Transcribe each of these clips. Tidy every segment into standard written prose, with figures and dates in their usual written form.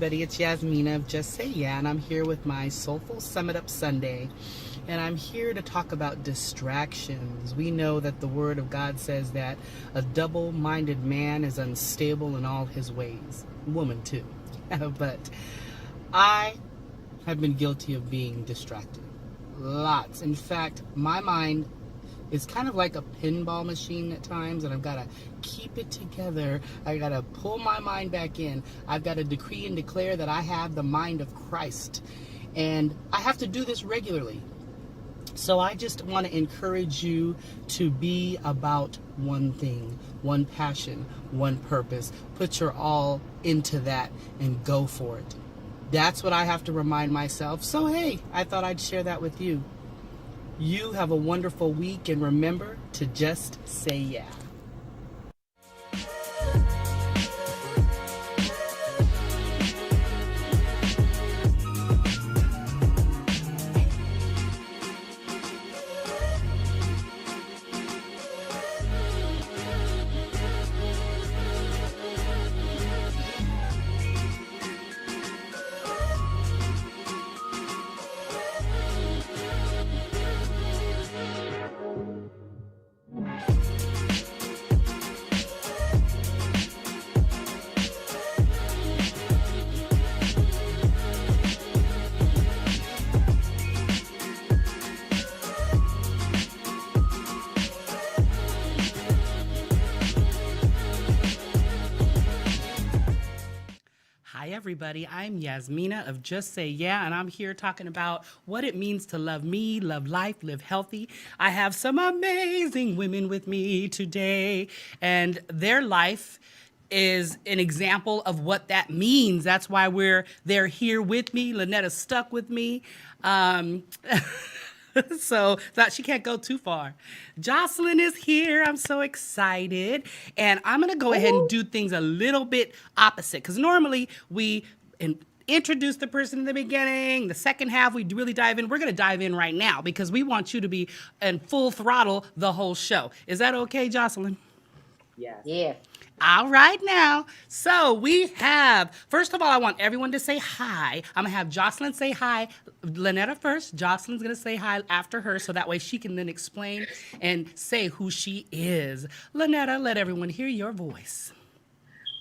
everybody. It's Yasmina of Just Say Yeah, and I'm here with my Soulful Summit Up Sunday. And I'm here to talk about distractions. We know that the Word of God says that a double-minded man is unstable in all his ways. Woman, too. But I have been guilty of being distracted. Lots. In fact, my mind is kind of like a pinball machine at times, and I've got to keep it together. I got to pull my mind back in. I've got to decree and declare that I have the mind of Christ. And I have to do this regularly. So I just want to encourage you to be about one thing, one passion, one purpose. Put your all into that and go for it. That's what I have to remind myself. So hey, I thought I'd share that with you. You have a wonderful week, and remember to just say yeah. Hi everybody, I'm Yasmina of Just Say Yeah, and I'm here talking about what it means to love me, love life, live healthy. I have some amazing women with me today, and their life is an example of what that means. That's why they're here with me. Lynetta's stuck with me. So that she can't go too far. Jocelyn is here. I'm so excited. And I'm going to go ahead and do things a little bit opposite, because normally we introduce the person in the beginning. The second half, we really dive in. We're going to dive in right now because we want you to be in full throttle the whole show. Is that okay, Jocelyn? Yes. Yeah. All right now. So we have, first of all, I want everyone to say hi. I'm going to have Jocelyn say hi. Lynetta first. Jocelyn's going to say hi after her, so that way she can then explain and say who she is. Lynetta, let everyone hear your voice.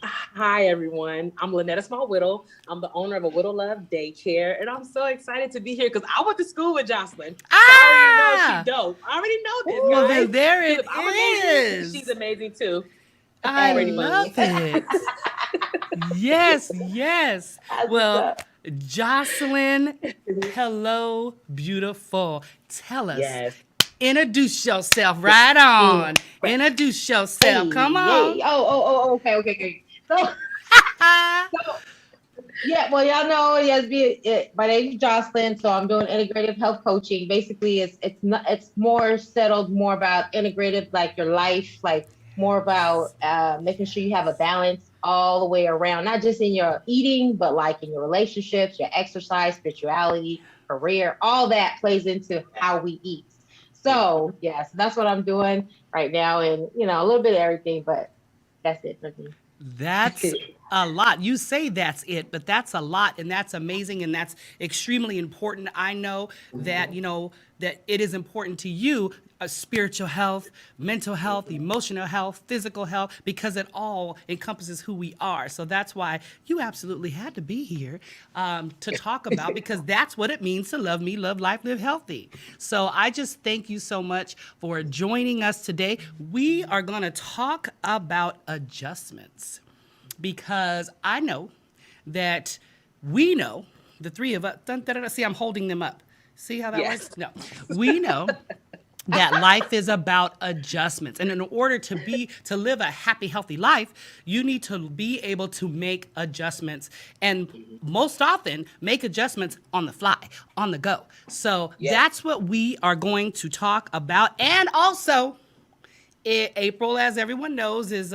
Hi, everyone. I'm Lynetta Small-Whittle. I'm the owner of a Whittle Love Daycare, and I'm so excited to be here because I went to school with Jocelyn. So I already know she's dope. I already know this, Well, guys. then there it I'm amazing. is. She's amazing, too. I Pretty love much. it. Yes. Well, Jocelyn, hello, beautiful. Tell us. Yes. Introduce yourself. Right on. Introduce yourself. Come on. Yay. Okay. So, yeah, well, y'all know my name is Jocelyn. So I'm doing integrative health coaching. Basically, it's more settled, more about integrative, like your life, like more about making sure you have a balance all the way around, not just in your eating, but like in your relationships, your exercise, spirituality, career, all that plays into how we eat. So yes, that's what I'm doing right now, and a little bit of everything, but that's it for me. That's a lot. You say that's it, but that's a lot, and that's amazing, and that's extremely important. I know that, that it is important to you, spiritual health, mental health, emotional health, physical health, because it all encompasses who we are. So that's why you absolutely had to be here to talk about, because that's what it means to love me, love life, live healthy. So I just thank you so much for joining us today. We are going to talk about adjustments, because I know that we know, the three of us, see, I'm holding them up. See how that works? No, we know that life is about adjustments. And in order to live a happy, healthy life, you need to be able to make adjustments, and most often make adjustments on the fly, on the go. So that's what we are going to talk about. And also, April, as everyone knows, is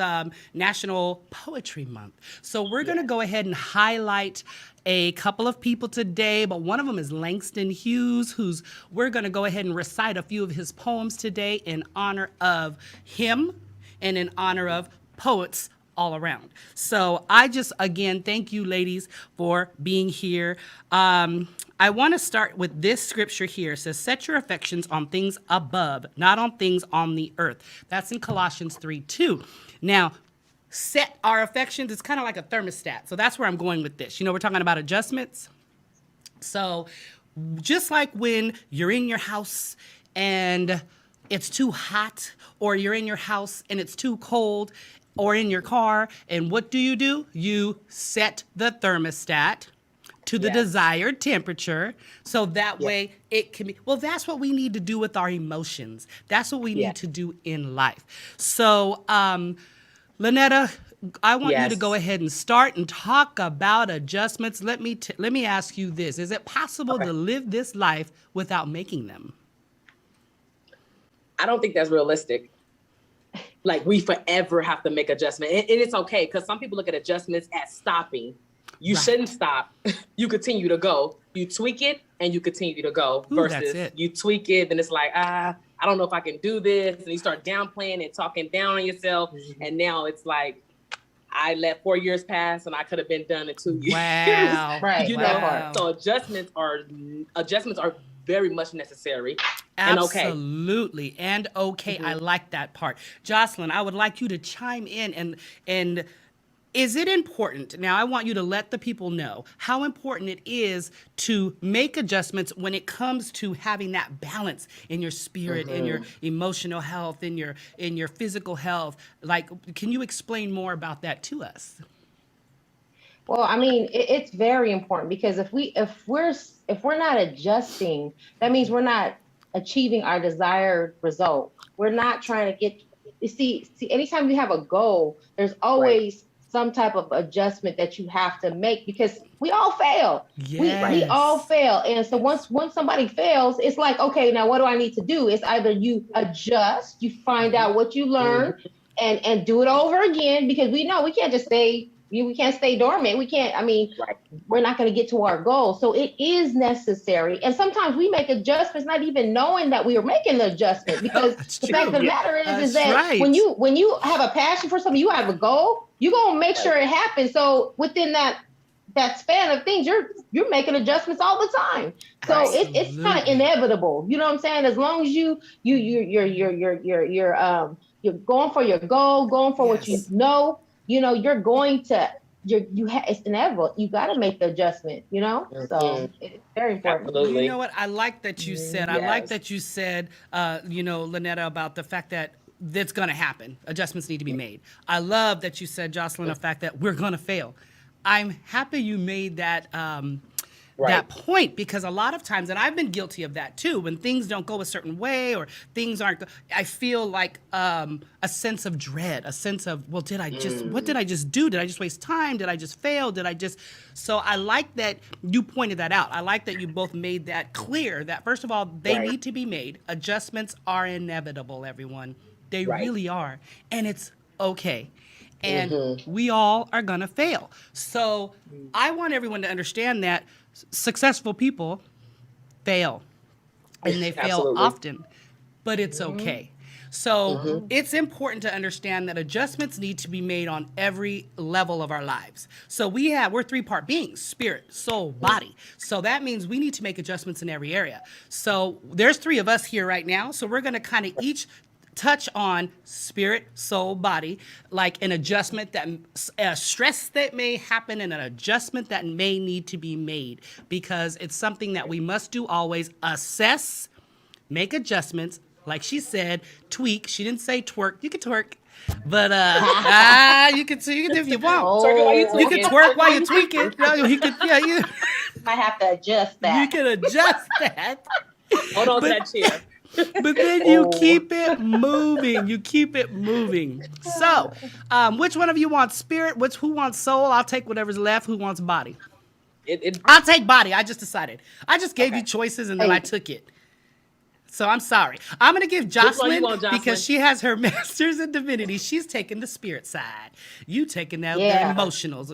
National Poetry Month. So we're going to go ahead and highlight a couple of people today, but one of them is Langston Hughes, we're going to go ahead and recite a few of his poems today in honor of him and in honor of poets all around. So I just, again, thank you, ladies, for being here. I want to start with this scripture here. It says, set your affections on things above, not on things on the earth. That's in Colossians 3:2. Now, set our affections, it's kind of like a thermostat. So that's where I'm going with this. You know, we're talking about adjustments. So just like when you're in your house and it's too hot, or you're in your house and it's too cold, or in your car, and what do? You set the thermostat to the desired temperature, so that way it can be, well, that's what we need to do with our emotions. That's what we need to do in life. So, Lynetta, I want you to go ahead and start and talk about adjustments. Let me ask you this. Is it possible to live this life without making them? I don't think that's realistic. Like, we forever have to make adjustment. And it's okay, because some people look at adjustments as stopping. You shouldn't stop. You continue to go. You tweak it and you continue to go. Versus you tweak it and it's like, I don't know if I can do this. And you start downplaying and talking down on yourself. And now it's like, I let 4 years pass and I could have been done in 2 years. Wow. Right. You know, so adjustments are very much necessary. Absolutely. And okay. I like that part. Jocelyn, I would like you to chime in and is it important? Now, I want you to let the people know how important it is to make adjustments when it comes to having that balance in your spirit, in your emotional health, in your physical health. Like, can you explain more about that to us? Well, I mean, it's very important, because if we're not adjusting, that means we're not achieving our desired result. We're not trying to get. You see, anytime you have a goal, there's always some type of adjustment that you have to make, because we all fail. Yes. We all fail. And so once somebody fails, it's like, okay, now what do I need to do? It's either you adjust, you find out what you learned, and do it over again, because we know we can't just stay. We can't stay dormant. We can't, we're not going to get to our goal. So it is necessary. And sometimes we make adjustments not even knowing that we are making the adjustment, because the fact of the matter is that when you have a passion for something, you have a goal, you're going to make sure it happens. So within that span of things, you're making adjustments all the time. So it's kind of inevitable. You know what I'm saying? As long as you're going for your goal, going for what you know, you're going to, it's inevitable. You got to make the adjustment, So it's very important. Absolutely. You know what? I like that you said, Lynetta, about the fact that that's going to happen. Adjustments need to be made. I love that you said, Jocelyn, the fact that we're going to fail. I'm happy you made that, that point, because a lot of times, and I've been guilty of that too, when things don't go a certain way or things aren't, I feel like a sense of dread, a sense of, well, what did I just do? Did I just waste time? Did I just fail? So I like that you pointed that out. I like that you both made that clear, that first of all, they need to be made. Adjustments are inevitable, everyone. They really are. And it's okay. And we all are going to fail. So I want everyone to understand that successful people fail, and they fail often, but it's okay. So it's important to understand that adjustments need to be made on every level of our lives. So we're three-part beings: spirit, soul, body. So that means we need to make adjustments in every area. So there's three of us here right now. So we're going to kind of each touch on spirit, soul, body, like an adjustment that a stress that may happen and an adjustment that may need to be made, because it's something that we must do always: assess, make adjustments. Like she said, tweak. She didn't say twerk. You can twerk, but you can if you want. You can twerk while you tweak it. No, you can, you might have to adjust that. You can adjust that. Hold on to that chair. But then you keep it moving. So, which one of you wants spirit? Who wants soul? I'll take whatever's left. Who wants body? I'll take body. I just decided. I just gave you choices and then I took it. So I'm sorry. I'm going to give Jocelyn, because she has her master's in divinity. She's taking the spirit side. You taking that the emotions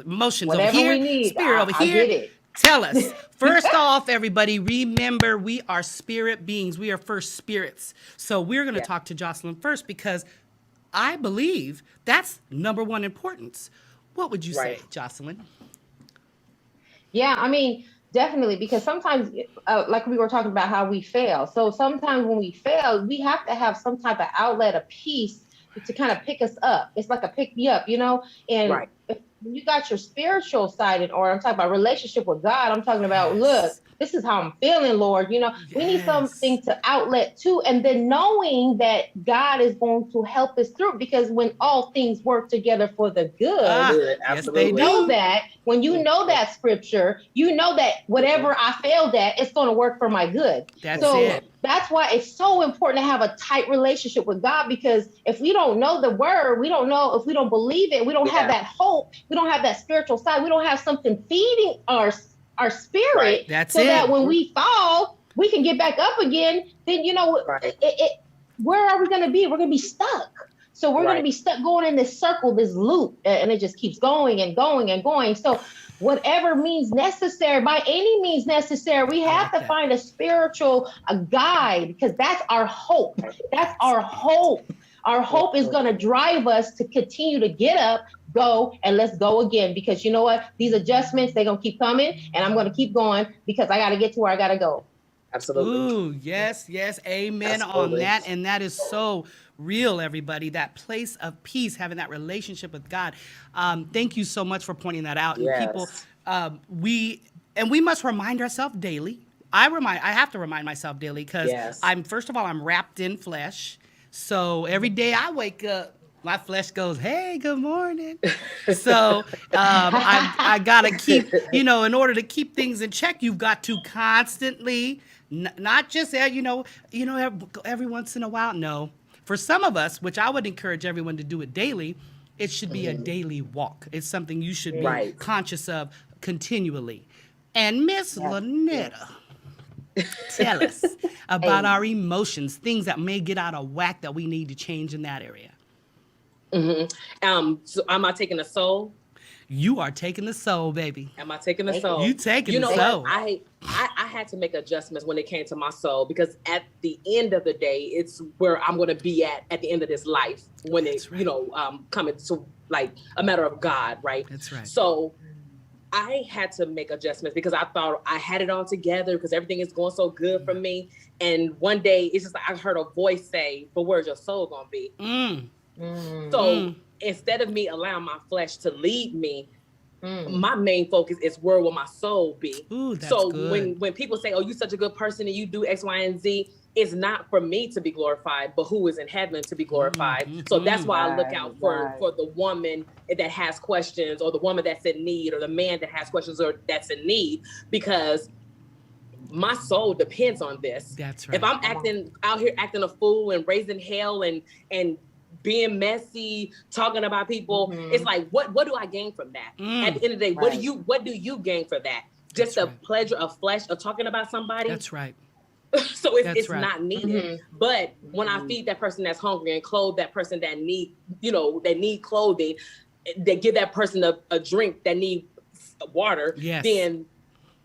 whatever over here, we need. spirit over I here. get it. Tell us. First off, everybody, remember, we are spirit beings. We are first spirits. So we're going to talk to Jocelyn first, because I believe that's number one importance. What would you say, Right. Jocelyn? Yeah, I mean, definitely, because sometimes, like we were talking about how we fail. So sometimes when we fail, we have to have some type of outlet, a piece to kind of pick us up. It's like a pick me up, you know? And Right. if you got your spiritual side in order, I'm talking about relationship with God. I'm talking about, look, Yes. this is how I'm feeling, Lord. You know, we need Yes. something to outlet to, and then knowing that God is going to help us through, because when all things work together for the good, Ah, Good. yes, they you Absolutely. know do. that when you know Mhm. that scripture, you know that whatever I failed at, it's going to work for my good. That's So it. that's why it's so important to have a tight relationship with God, because if we don't know the word, we don't know, if we don't believe it, we don't have Yeah. that hope, we don't have that spiritual side, we don't have something feeding our spirit, Right. That's so that it. when Mhm. we fall, we can get back up again. Then Right. where are we going to be? We're going to be stuck. So we're going to Right. be stuck going in this circle, this loop, and it just keeps going and going and going. So whatever means necessary, by any means necessary, we I have like to that. find a guide, because that's our hope. Right. That's That's our it. hope. Our hope is Mhm. going to drive us to continue to get up, go, and let's go again. Because you know what? These adjustments, they're going to keep coming, and I'm going to keep going because I got to get to where I got to go. Absolutely. Ooh, yes, yes, amen on Absolutely. that. And that is so real, everybody. That place of peace, having that relationship with God. Thank you so much for pointing that out. And people, Yes. we must remind ourselves daily. I have to remind myself daily because Yes. first of all, I'm wrapped in flesh. So every day I wake up, my flesh goes, "Hey, good morning." So I gotta keep, in order to keep things in check, you've got to constantly, not just every once in a while. No, for some of us, which I would encourage everyone to do it daily, it should be a Mhm. daily walk. It's something you should be Mm, Right. conscious of continually. And Miss yes, yes. Lynetta, tell us about Hey. our emotions, things that may get out of whack that we need to change in that area. Hmm. So am I taking the soul? You are taking the soul, baby. Am I taking the Take it. You soul? taking You the know Take what? it. soul. I had to make adjustments when it came to my soul, because at the end of the day, it's where I'm going to be at the end of this life, when it, That's right. coming to like a matter of God, right? That's right. So I had to make adjustments because I thought I had it all together because everything is going so good for me. And one day it's just like I heard a voice say, "But where's your soul gonna be?" Mm, Mm, So instead of me allowing my flesh to lead me, mm. my main focus is where will my soul be. ooh, that's So good. when people say, "Oh, you're such a good person and you do X, Y, and Z," it's not for me to be glorified, but who is in heaven to be glorified. So that's Mm-hmm. why I look Right, out for right. the woman that has questions, or the woman that's in need, or the man that has questions or that's in need, because my soul depends on this. That's If right. I'm Come on. acting out here acting a fool and raising hell and being messy, talking about people, it's Hmm. like what do I gain from that? At Mm, the end of the day, Right. what do you gain for that? Just that's the right. pleasure of flesh of talking about somebody? That's right. So That's it's right. not needed. Hmm. But when I Hmm. feed that person that's hungry and clothe that person that need, that need clothing, that give that person a drink that need water, Yes. then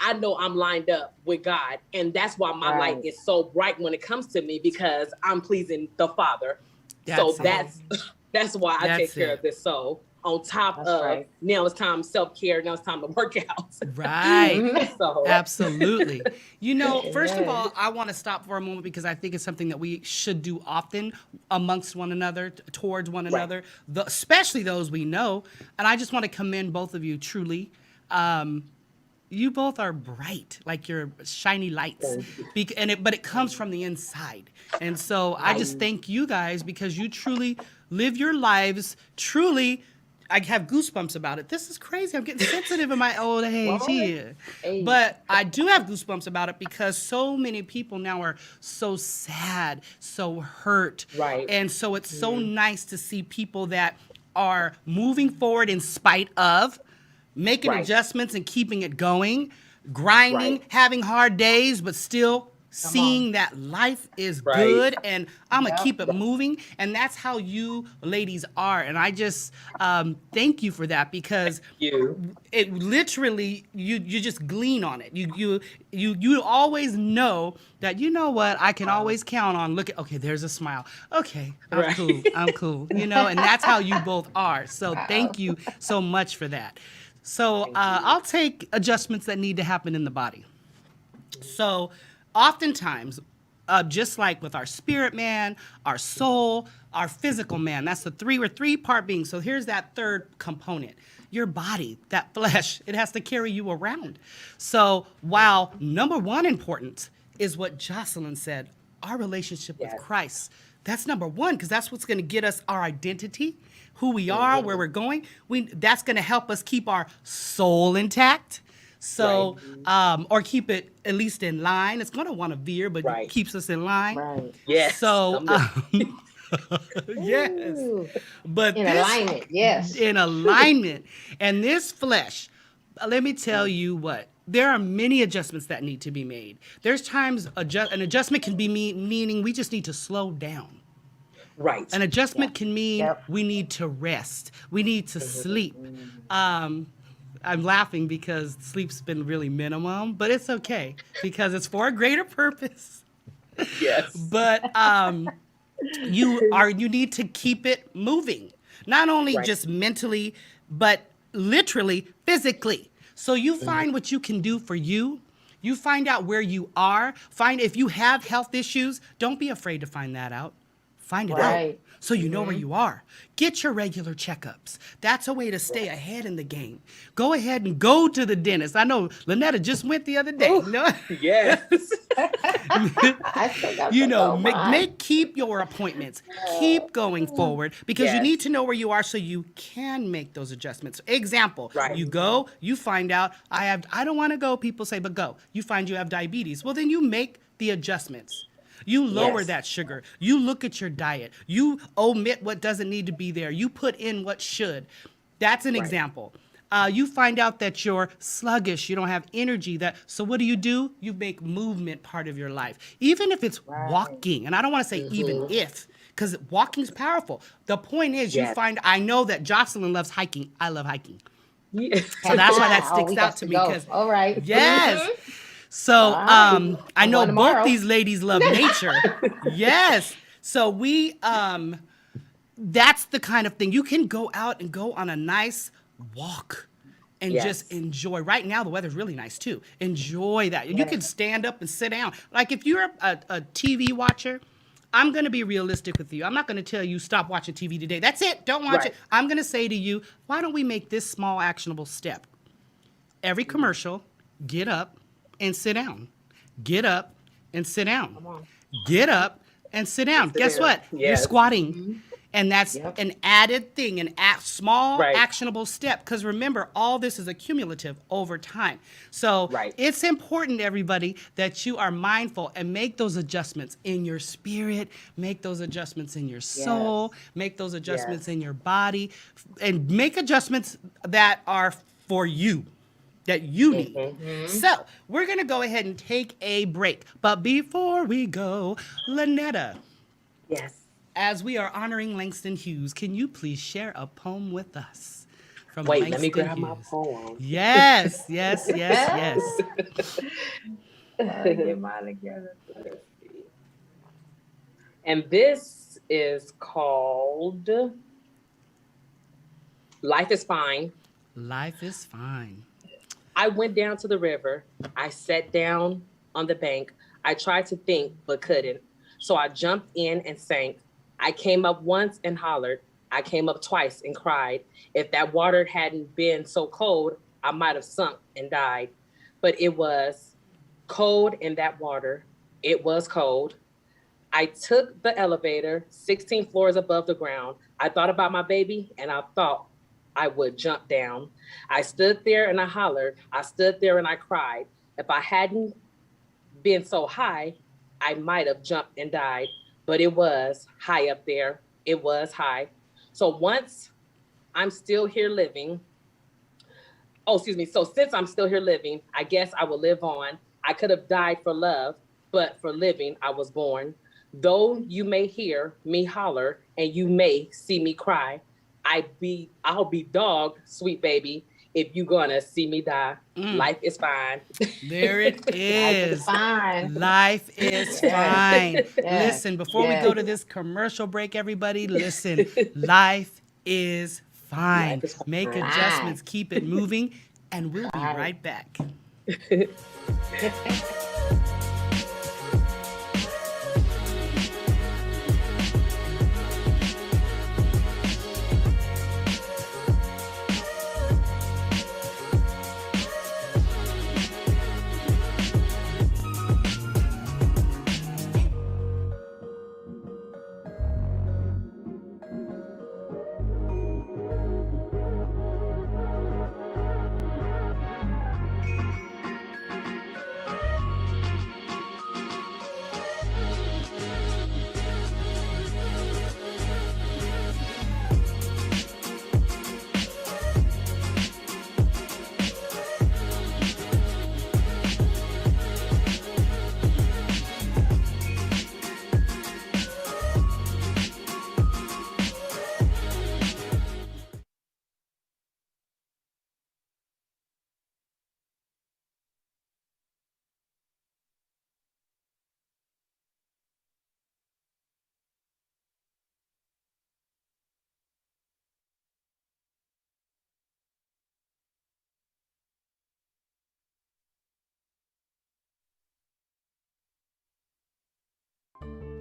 I know I'm lined up with God. And that's why my light Right. is so bright when it comes to me, because I'm pleasing the Father. So That's Come it. on. that's why I take That's care of it. this soul. On top That's of, right. now it's time self-care, now it's time to work out. Right. So Absolutely. First of Amen. all, I want to stop for a moment because I think it's something that we should do often amongst one another, towards one right. another, especially those we know. And I just want to commend both of you truly. You both are bright, like you're shiny lights, Thank you. but it comes from the inside. And so I Right. just thank you guys because you truly live your lives truly. I have goosebumps about it. This is crazy. I'm getting sensitive in my old age Glory. here. Hey. But I do have goosebumps about it because so many people now are so sad, so hurt. Right. And so it's so nice to see people that are moving forward in spite of, making Right. adjustments and keeping it going, grinding, Right. having hard days, but still seeing that life is Right. good and I'm gonna Yep. keep it moving. And that's how you ladies are. And I just thank you for that, because You. it literally, you just glean on it. You always know that, you know what, I can always count on. Look at, okay, there's a smile. Okay, I'm Right. cool. I'm cool. And that's how you both are. So Wow. thank you so much for that. So I'll take adjustments that need to happen in the body. So oftentimes, just like with our spirit man, our soul, our physical man, that's the three, we're three-part being. So here's that third component. Your body, that flesh, it has to carry you around. So while number one important is what Jocelyn said, our relationship with Yes. Christ. That's number one, because that's what's going to get us our identity, who we are, where we're going. That's going to help us keep our soul intact. So, or keep it at least in line. It's going to want to veer, but Right. keeps us in line. Right. Yes. So, I'm yes. Ooh. But In this, alignment. Yes. in alignment. And this flesh, let me tell you what, there are many adjustments that need to be made. There's times an adjustment can be meaning we just need to slow down. right. An adjustment can mean Yep. we need to rest. We need to sleep. I'm laughing because sleep's been really minimum, but it's okay because it's for a greater purpose. Yes. But you need to keep it moving, not only Right. just mentally, but literally, physically. So you find what you can do for you. You find out where you are. Find if you have health issues. Don't be afraid to find that out. Find it out Right. so you know where you are. Get your regular checkups. That's a way to stay ahead in the game. Go ahead and go to the dentist. I know Lynetta just went the other day. No? Yes. I still got You to know, go. My. keep your appointments. Keep going forward because you Yes. need to know where you are so you can make those adjustments. Example, Right. you go, you find out I don't want to go, people say, but go. You find you have diabetes. Well, then you make the adjustments. You lower Yes. that sugar. You look at your diet. You omit what doesn't need to be there. You put in what should. That's an Right. example. You find out that you're sluggish, you don't have energy. So what do? You make movement part of your life, even if it's walking. And I don't want to say even if, because walking's powerful. The point is, you Yes. find. I know that Jocelyn loves hiking. I love hiking, Yeah. so that's why that Oh, sticks we out got to to me. go. Because All right. yes. So All right. I I'm know going both tomorrow. these ladies love nature. Yes. So we that's the kind of thing you can go out and go on a nice walk and Yes. just enjoy. Right now the weather's really nice too. Enjoy that. You can stand up and sit down. Like if you're a TV watcher, I'm going to be realistic with you. I'm not going to tell you stop watching TV today. That's it. Don't watch Right. it. I'm going to say to you, why don't we make this small actionable step? Every commercial, get up and sit down. Get up and sit down. Get up and sit down. Guess down. what? You're Yes. squatting. And that's Yep. an added thing, small Right. actionable step. Because remember, all this is accumulative over time. So Right. it's important, everybody, that you are mindful and make those adjustments in your spirit, make those adjustments in your soul, make those adjustments Yes. in your body, and make adjustments that are for you, that you need. So we're going to go ahead and take a break. But before we go, Lynetta, Yes. as we are honoring Langston Hughes, can you please share a poem with us from Wait, Langston let me grab my Hughes? poem. Yes, yes, yes, yes. Get mine together. Let's see. And this is called Life is Fine. Life is fine. I went down to the river. I sat down on the bank. I tried to think, but couldn't. So I jumped in and sank. I came up once and hollered. I came up twice and cried. If that water hadn't been so cold, I might have sunk and died. But it was cold in that water. It was cold. I took the elevator 16 floors above the ground. I thought about my baby and I thought I would jump down. I stood there and I hollered. I stood there and I cried. If I hadn't been so high, I might have jumped and died. But it was high up there. It was high. So once I'm still here living, so since I'm still here living, I guess I will live on. I could have died for love, but for living I was born. Though you may hear me holler and you may see me cry, I'll be dog, sweet baby, if you gonna see me die. Life is fine. There it Life is is. fine. Life is Yes. fine. Yes. Listen, before we go Yes. to this commercial break, everybody, listen. Life is fine. Life is Make fine. adjustments, keep it moving, and we'll be Fine. right back.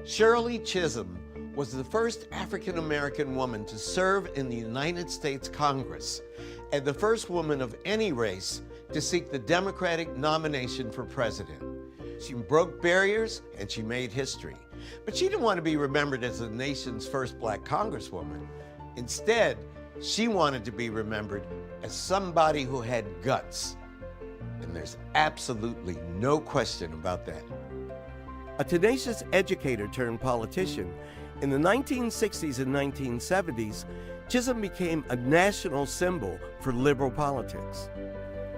Shirley Chisholm was the first African American woman to serve in the United States Congress and the first woman of any race to seek the Democratic nomination for president. She broke barriers and she made history. But she didn't want to be remembered as the nation's first black congresswoman. Instead, she wanted to be remembered as somebody who had guts. And there's absolutely no question about that. A tenacious educator turned politician, in the 1960s and 1970s, Chisholm became a national symbol for liberal politics.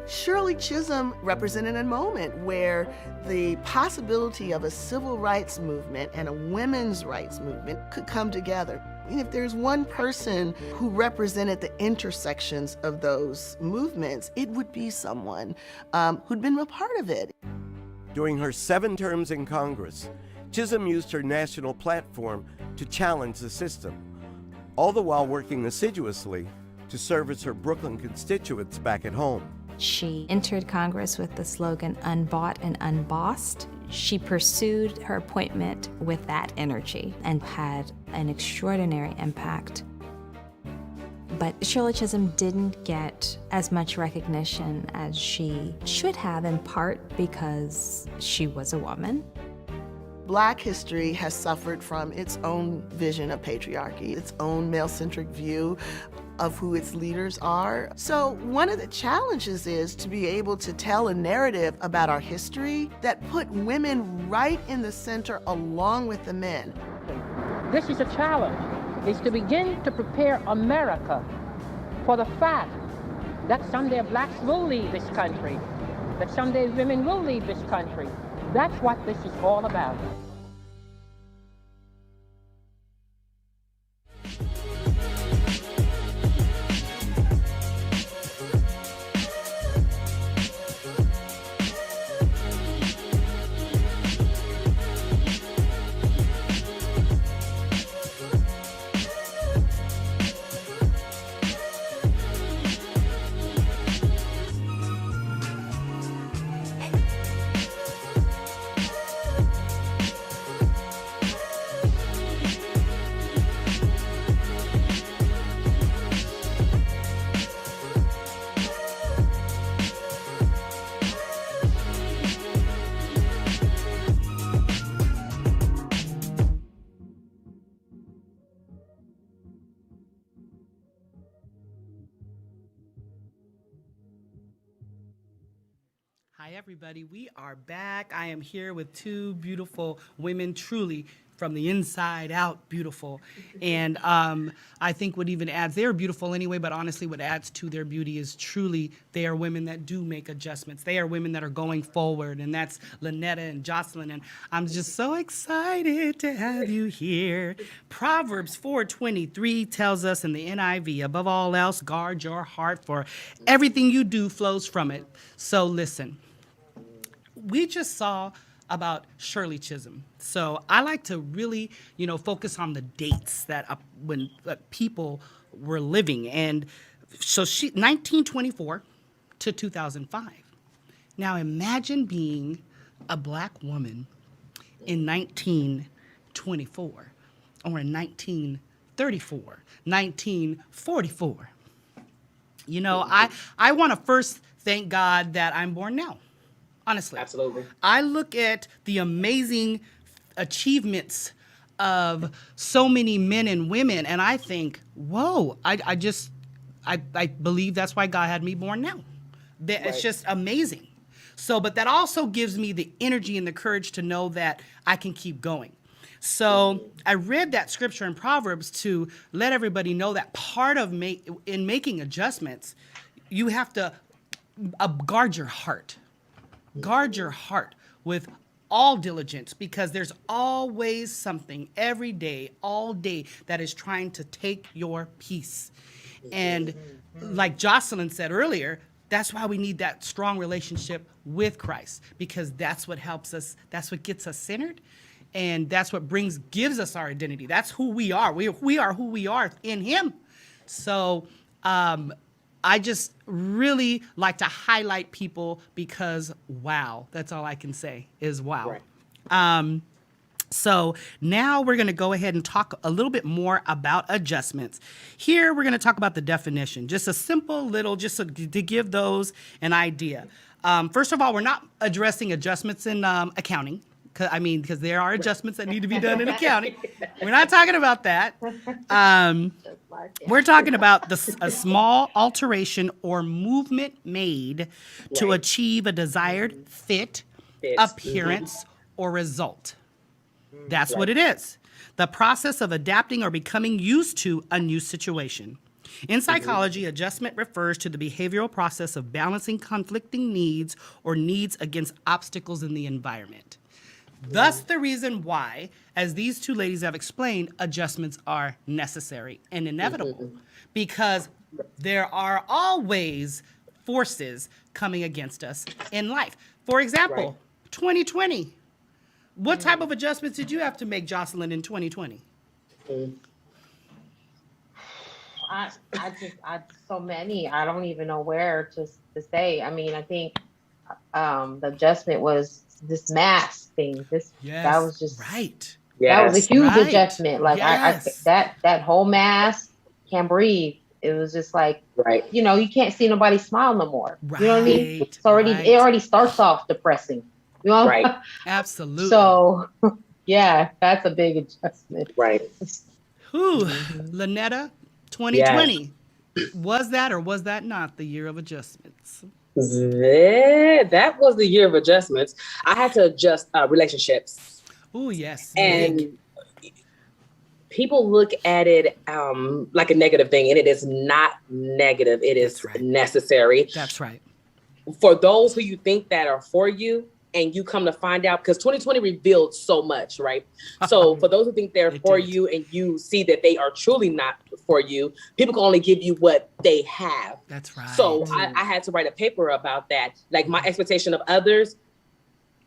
Shirley Chisholm represented a moment where the possibility of a civil rights movement and a women's rights movement could come together. And if there's one person who represented the intersections of those movements, it would be someone who'd been a part of it. During her 7 terms in Congress, Chisholm used her national platform to challenge the system, all the while working assiduously to service her Brooklyn constituents back at home. She entered Congress with the slogan, "Unbought and unbossed." She pursued her appointment with that energy and had an extraordinary impact. But Shirley Chisholm didn't get as much recognition as she should have, in part because she was a woman. Black history has suffered from its own vision of patriarchy, its own male-centric view of who its leaders are. So one of the challenges is to be able to tell a narrative about our history that put women right in the center along with the men. This is a challenge, is to begin to prepare America for the fact that someday blacks will lead this country, that someday women will lead this country. That's what this is all about. Hi, everybody. We are back. I am here with 2 beautiful women, truly from the inside out beautiful. And I think what even adds, they're beautiful anyway, but honestly what adds to their beauty is truly they are women that do make adjustments. They are women that are going forward, and that's Lynetta and Jocelyn. And I'm just so excited to have you here. Proverbs 4:23 tells us in the NIV, above all else, guard your heart, for everything you do flows from it. So listen, we just saw about Shirley Chisholm. So I like to really, focus on the dates that when people were living. And so 1924 to 2005. Now imagine being a Black woman in 1924 or in 1934, 1944. I want to first thank God that I'm born now. Honestly. Absolutely. I look at the amazing achievements of so many men and women, and I think, whoa, I believe that's why God had me born now. It's just amazing. So, but that also gives me the energy and the courage to know that I can keep going. So I read that scripture in Proverbs to let everybody know that part of in making adjustments, you have to guard your heart. Guard your heart with all diligence, because there's always something every day, all day, that is trying to take your peace. And like Jocelyn said earlier, that's why we need that strong relationship with Christ, because that's what helps us. That's what gets us centered. And that's what gives us our identity. That's who we are. We are who we are in Him. So, I just really like to highlight people because, wow, that's all I can say is wow. Right. So now we're going to go ahead and talk a little bit more about adjustments. Here we're going to talk about the definition, just a simple little, just to give those an idea. First of all, we're not addressing adjustments in accounting. Because there are adjustments that need to be done in accounting. We're not talking about that. We're talking about a small alteration or movement made to achieve a desired fit, appearance, or result. That's what it is. The process of adapting or becoming used to a new situation. In psychology, adjustment refers to the behavioral process of balancing conflicting needs or needs against obstacles in the environment. Thus, the reason why, as these two ladies have explained, adjustments are necessary and inevitable, because there are always forces coming against us in life. For example, 2020. What type of adjustments did you have to make, Jocelyn, in 2020? I so many. I don't even know where to say. I mean, I think the adjustment was this mask thing. That was just right. That was a huge Right. adjustment. Like Yes. that whole mask, can't breathe. It was just like, you can't see nobody smile no more. You know what I mean? Right, It's already right. it already starts off depressing. You know? Right. Absolutely. So yeah, that's a big adjustment. Right. Whew. Lynetta, 2020. Was that or was that not the year of adjustments? That was the year of adjustments. I had to adjust relationships. Oh, yes. And big. people look at it like a negative thing, and it is not negative. It is necessary. That's right. For those who you think that are for you, and you come to find out, because 2020 revealed so much, right? So for those who think they're for you and you see that they are truly not for you, people can only give you what they have. That's right. So I had to write a paper about that. Like, my expectation of others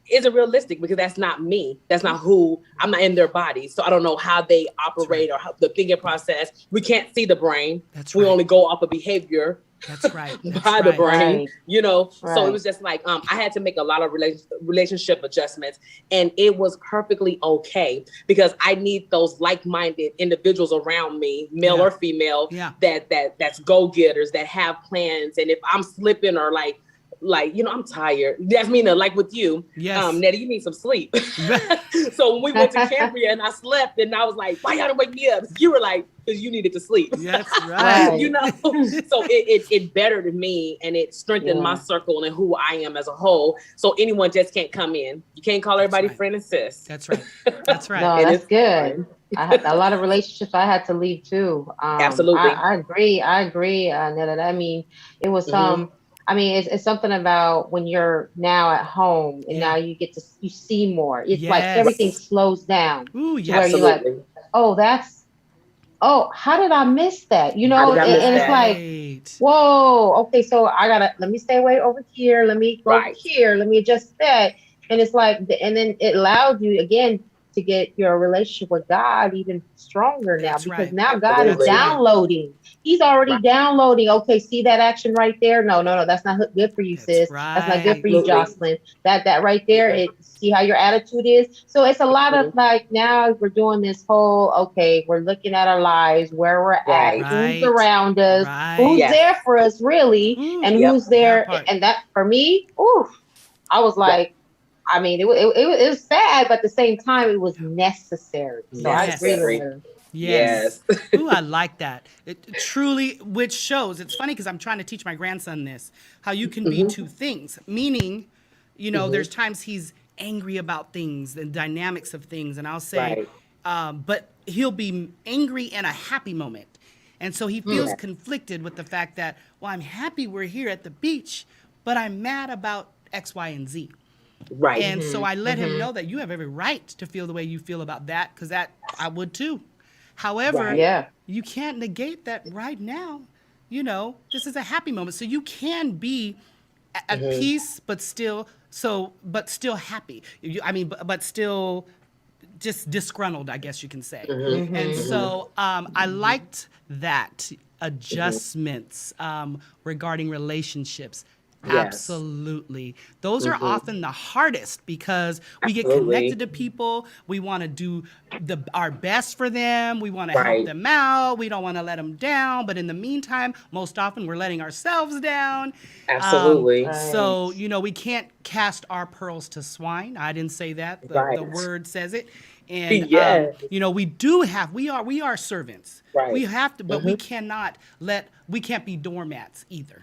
isn't realistic, because that's not me. That's not who, I'm not in their body. So I don't know how they operate or how the thinking process. We can't see the brain. We only go off of behavior. That's right. By the brain, So Right. it was just like, I had to make a lot of relationship adjustments, and it was perfectly okay, because I need those like-minded individuals around me, male or female, that's go-getters, that have plans. And if I'm slipping or like like, I'm tired. Yasmina, like with you, Yes. Nettie, you need some sleep. So when we went to Cambria and I slept, and I was like, why y'all didn't wake me up? You were like, because you needed to sleep. That's right. So it bettered me, and it strengthened my circle and who I am as a whole. So anyone just can't come in. You can't call everybody friend and sis. That's right. That's right. No, that's good. I had a lot of relationships I had to leave too. Absolutely. I agree. Netta. I mean, it was it's something about when you're now at home and now you see more. It's like everything slows down. Ooh, to where you're like, how did I miss that? It's like, whoa, okay, so let me stay away over here. Let me go over here. Let me adjust that. And it's like, and then it allowed you again to get your relationship with God even stronger now, because now God is downloading. He's already downloading. Okay, see that action right there? No, that's not good for you, sis. That's not good for you, Jocelyn. That right there, see how your attitude is? So it's a lot of like, now we're doing this whole, okay, we're looking at our lives, where we're at, who's around us, who's there for us really, and who's there. And that, for me, I was like, I mean, it was sad, but at the same time, it was necessary. So I agree with her. Yes. Ooh, I like that. It truly, which shows, it's funny because I'm trying to teach my grandson this, how you can be two things, meaning, there's times he's angry about things and dynamics of things. And I'll say, but he'll be angry in a happy moment. And so he feels conflicted with the fact that, well, I'm happy we're here at the beach, but I'm mad about X, Y, and Z. Right. And so I let him know that you have every right to feel the way you feel about that, because that I would too. However, you can't negate that right now. This is a happy moment. So you can be at peace, but still happy. But still just disgruntled, I guess you can say. And so I liked that adjustments regarding relawrelationships. Absolutely. Those are often the hardest because we get connected to people. We want to do our best for them. We want to help them out. We don't want to let them down. But in the meantime, most often we're letting ourselves down. Absolutely. So, we can't cast our pearls to swine. I didn't say that. The word says it. And, we are servants. Right. We have to, but we can't be doormats either.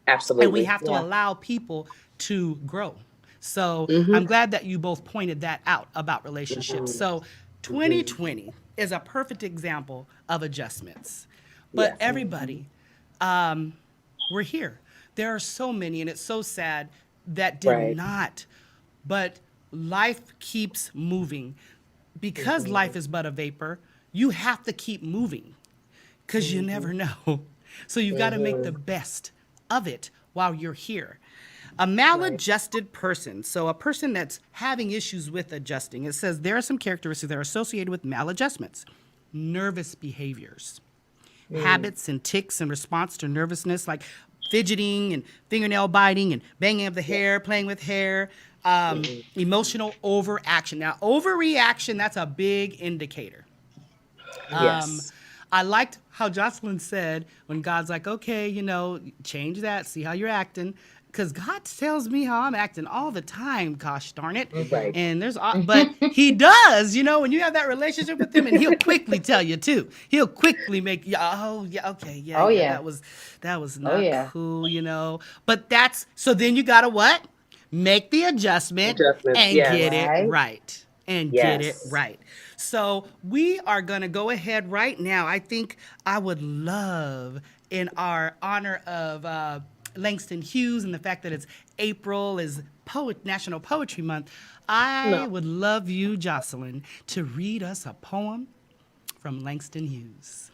Absolutely. And we have to allow people to grow. So I'm glad that you both pointed that out about relationships. So 2020 is a perfect example of adjustments. But everybody, we're here. There are so many, and it's so sad that did not. But life keeps moving. Because life is but a vapor, you have to keep moving because you never know. So you've got to make the best of it while you're here. A maladjusted person, so a person that's having issues with adjusting, it says there are some characteristics that are associated with maladjustments. Nervous behaviors, habits and tics in response to nervousness, like fidgeting and fingernail biting and banging of the hair, playing with hair, emotional overaction. Now, overreaction, that's a big indicator. I liked how Jocelyn said when God's like, okay, change that, see how you're acting. Because God tells me how I'm acting all the time, gosh darn it. Right. And but he does, when you have that relationship with him, and he'll quickly tell you too. He'll quickly make you, that was not cool, But so then you gotta what? Make the adjustment and get it right. And get it right. So we are going to go ahead right now. I think I would love, in our honor of Langston Hughes and the fact that it's April is National Poetry Month, I would love you, Jocelyn, to read us a poem from Langston Hughes.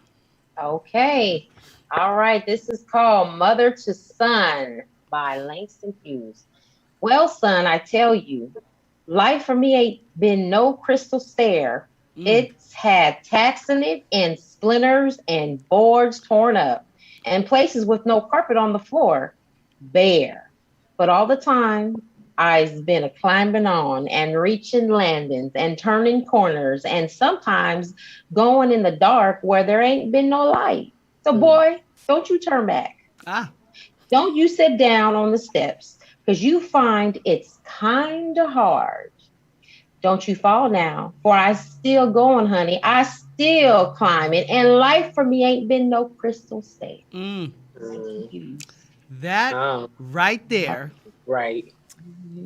Okay. All right. This is called Mother to Son by Langston Hughes. Well, son, I tell you, life for me ain't been no crystal stair. It's had tacks in it and splinters and boards torn up and places with no carpet on the floor, bare. But all the time, I've been climbing on and reaching landings and turning corners and sometimes going in the dark where there ain't been no light. So boy, don't you turn back. Don't you sit down on the steps. because you find it's kind of hard. Don't you fall now, for I still going, honey. I still climbing, and life for me ain't been no crystal state. That Oh, right there, right.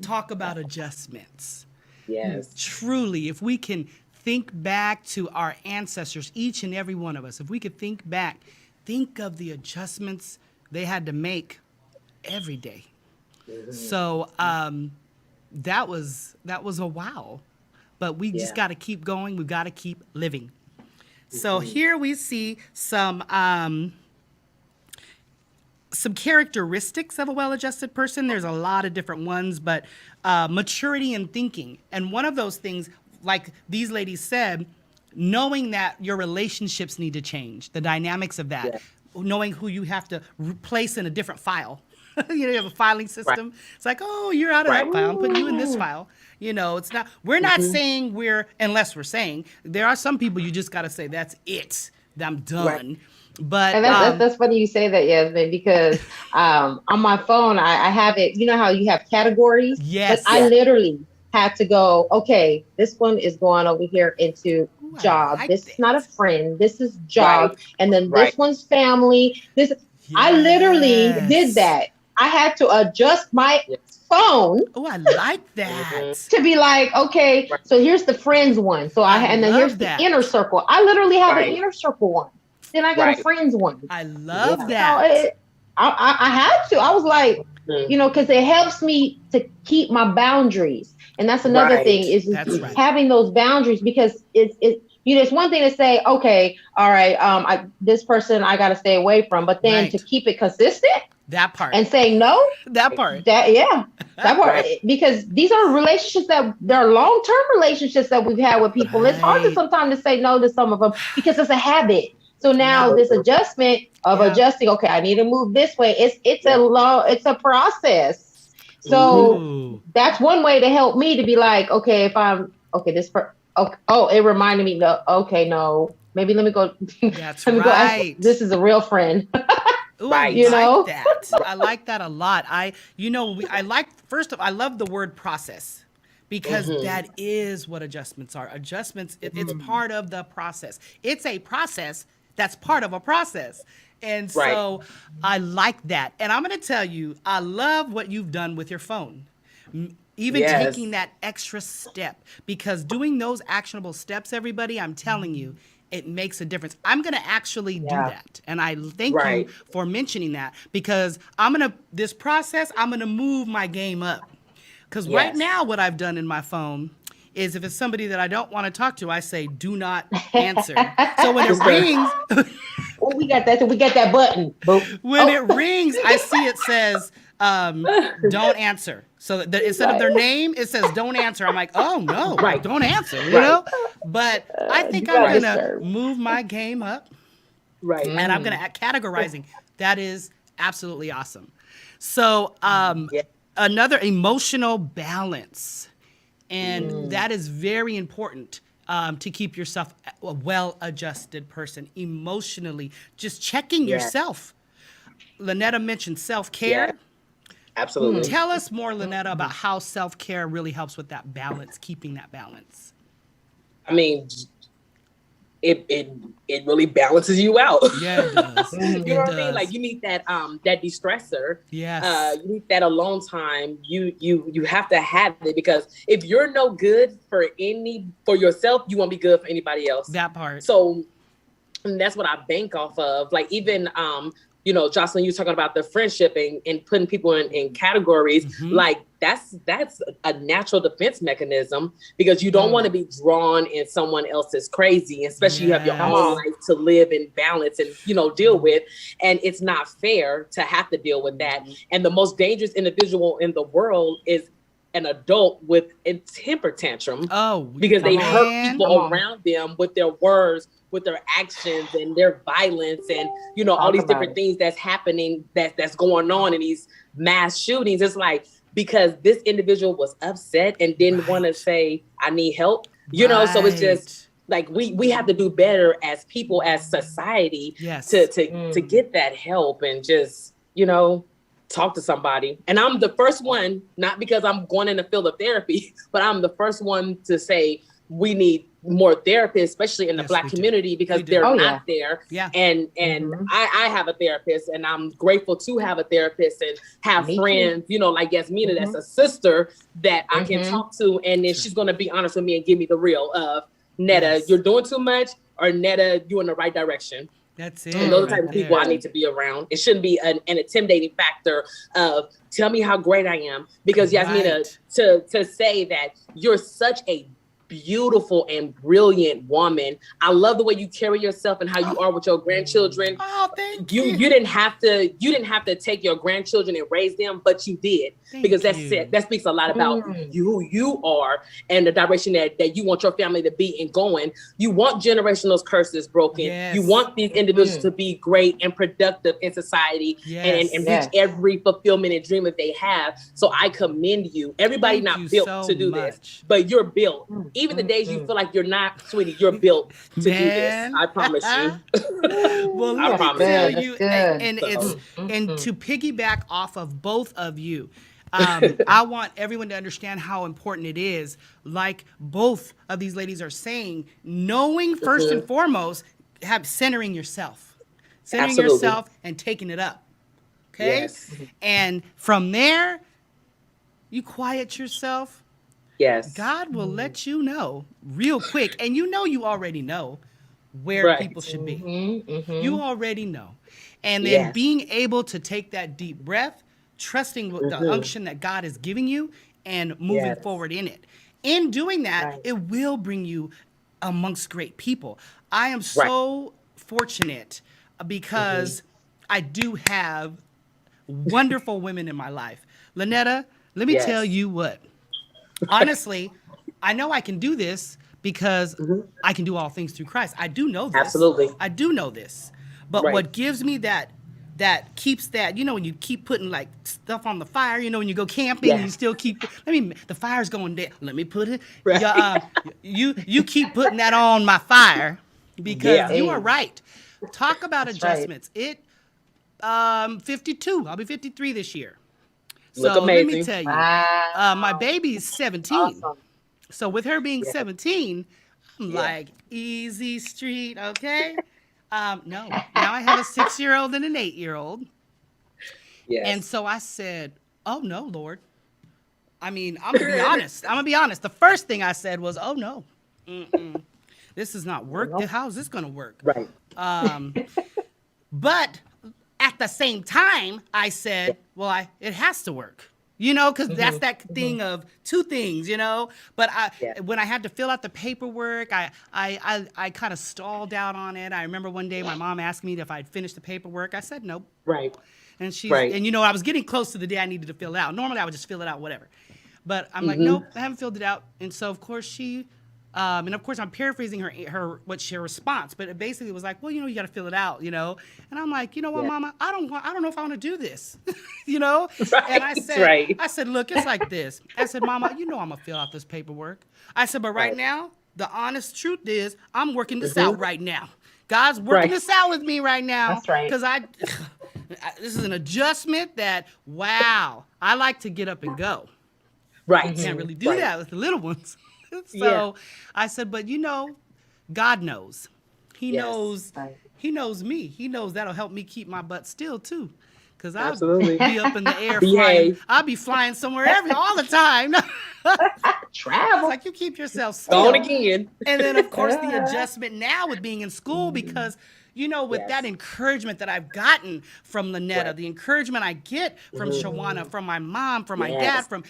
talk about adjustments. Yes. Truly, if we can think back to our ancestors, each and every one of us, if we could think back, think of the adjustments they had to make every day. So that was a wow. But we just got to keep going. We've got to keep living. So here we see some characteristics of a well-adjusted person. There's a lot of different ones, but maturity in thinking. And one of those things, like these ladies said, knowing that your relationships need to change, the dynamics of that, knowing who you have to replace in a different file. You have a filing system. Right. It's like, oh, you're out of that file. I'm putting you in this file. You know, it's not, we're not saying unless we're saying, there are some people you just got to say, that's it. I'm done. Right. But and that's funny you say that, Yasmin, because on my phone, I have it, you know how you have categories? Yes. But I literally had to go, okay, this one is going over here into job. Like this is not a friend. This is job. Right. And then this one's family. This I literally did that. I had to adjust my phone. Oh, I like that. To be like, okay, so here's the friends one. So and then here's the inner circle. I literally have an inner circle one. Then I got a friends one. I love that. So I had to. I was like, you know, because it helps me to keep my boundaries. And that's another thing is having those boundaries, because it's you know, it's one thing to say, okay, all right, this person I got to stay away from, but then to keep it consistent. That part. And saying no. That part. That part. Because these are relationships they're long-term relationships that we've had with people. It's hard to sometimes to say no to some of them because it's a habit. So now this adjustment of adjusting, okay, I need to move this way. It's a process. So that's one way to help me to be like, okay, if I'm it reminded me, maybe let me go. That's right. This is a real friend. Ooh, right. I like that a lot. I love the word process, because that is what adjustments are. Adjustments, it's part of the process. It's a process that's part of a process. And so I like that. And I'm going to tell you, I love what you've done with your phone. Even taking that extra step, because doing those actionable steps, everybody, I'm telling you, it makes a difference. I'm going to actually do that. And I thank you for mentioning that, because I'm going to move my game up. Because right now what I've done in my phone is, if it's somebody that I don't want to talk to, I say, do not answer. So when it rings. We got that button. When it rings, I see it says, don't answer. So instead of their name, it says don't answer. I'm like, oh no, don't answer, you know? But I think I'm gonna move my game up. Right. And I'm gonna categorizing. That is absolutely awesome. So another, emotional balance. And that is very important. To keep yourself a well-adjusted person emotionally, just checking yourself. Lynetta mentioned self-care. Yeah. Absolutely. Tell us more, Lynetta, about how self-care really helps with that balance, keeping that balance. I mean, it really balances you out. Yeah, it does. You know what I mean? Like, you need that de-stressor. Yes. You need that alone time. You have to have it, because if you're no good for yourself, you won't be good for anybody else. That part. So that's what I bank off of. Like, even Jocelyn, you talking about the friendship and putting people in categories. Like, that's a natural defense mechanism, because you don't want to be drawn in someone else's crazy, especially you have your own life to live in balance and, deal with. And it's not fair to have to deal with that. And the most dangerous individual in the world is an adult with a temper tantrum. Because they hurt people around them with their words, with their actions, and their violence, and all these different things that's happening, that's going on in these mass shootings. It's like, because this individual was upset and didn't want to say, I need help, so it's just like, we have to do better as people, as society, to get that help, and just, talk to somebody. And I'm the first one, not because I'm going in the field of therapy, but I'm the first one to say we need more therapists, especially in the Black community, because they're not there. Yeah. And I have a therapist, and I'm grateful to have a therapist and have friends, you know, like Yasmina, that's a sister that I can talk to, and then she's going to be honest with me and give me the real of, Netta, you're doing too much, or Netta, you're in the right direction. That's it. And those are the type of people I need to be around. It shouldn't be an intimidating factor of tell me how great I am. Because Yasmina, to say that you're such a beautiful and brilliant woman. I love the way you carry yourself and how you are with your grandchildren. Oh, thank you. You didn't have to take your grandchildren and raise them, but you did. Because that's it. That speaks a lot about who you are and the direction that you want your family to be and going. You want generational curses broken. Yes. You want these individuals to be great and productive in society and reach every fulfillment and dream that they have. So I commend you. Everybody not built to do this, but you're built. Even the days you feel like you're not, sweetie, you're built to do this. I promise you. Well, I let me promise tell you. you, and to piggyback off of both of you, I want everyone to understand how important it is, like both of these ladies are saying, knowing first and foremost, centering yourself and taking it up. Okay. Yes. And from there, you quiet yourself. Yes. God will let you know real quick. And you already know where people should be. You already know. And then being able to take that deep breath, trusting with the unction that God is giving you and moving forward in it. In doing that, it will bring you amongst great people. I am so fortunate because I do have wonderful women in my life. Lynetta, let me tell you what. Honestly, I know I can do this because I can do all things through Christ. I do know this. Absolutely. I do know this. But what gives me that keeps that, when you keep putting like stuff on the fire, when you go camping, you still keep, the fire's going down. Let me put it, you keep putting that on my fire because you are right. Talk about adjustments. Right. 52, I'll be 53 this year. Look So amazing. let me tell you, my baby is 17. Awesome. So with her being 17, I'm like, easy street, okay? No, now I have a 6-year-old and an 8-year-old. Yes. And so I said, oh no, Lord. I'm going to be honest. The first thing I said was, oh no, this is not work. How is this going to work? Right. But at the same time, I said, well, it has to work, because that's that thing of two things, But when I had to fill out the paperwork, I kind of stalled out on it. I remember one day my mom asked me if I'd finished the paperwork. I said nope. Right. And I was getting close to the day I needed to fill it out. Normally I would just fill it out, whatever. But I'm like, nope, I haven't filled it out. And so of course she. And of course, I'm paraphrasing her response, but it basically was like, well, you got to fill it out, And I'm like, you know what, Mama, I don't know if I want to do this, And I said, look, it's like this. I said, Mama, I'm gonna fill out this paperwork. I said, but right now, the honest truth is, I'm working this out right now. God's working this out with me right now. That's right. Because this is an adjustment that, wow, I like to get up and go. Right. You can't really do that with the little ones. So I said, but God knows. He knows. He knows me. He knows that'll help me keep my butt still too, because I'll be up in the air flying. I'll be flying somewhere all the time. Travel. It's like you keep yourself still. Gone again. And then of course the adjustment now with being in school because. With that encouragement that I've gotten from Lynetta, the encouragement I get from Shawana, from my mom, from my dad, from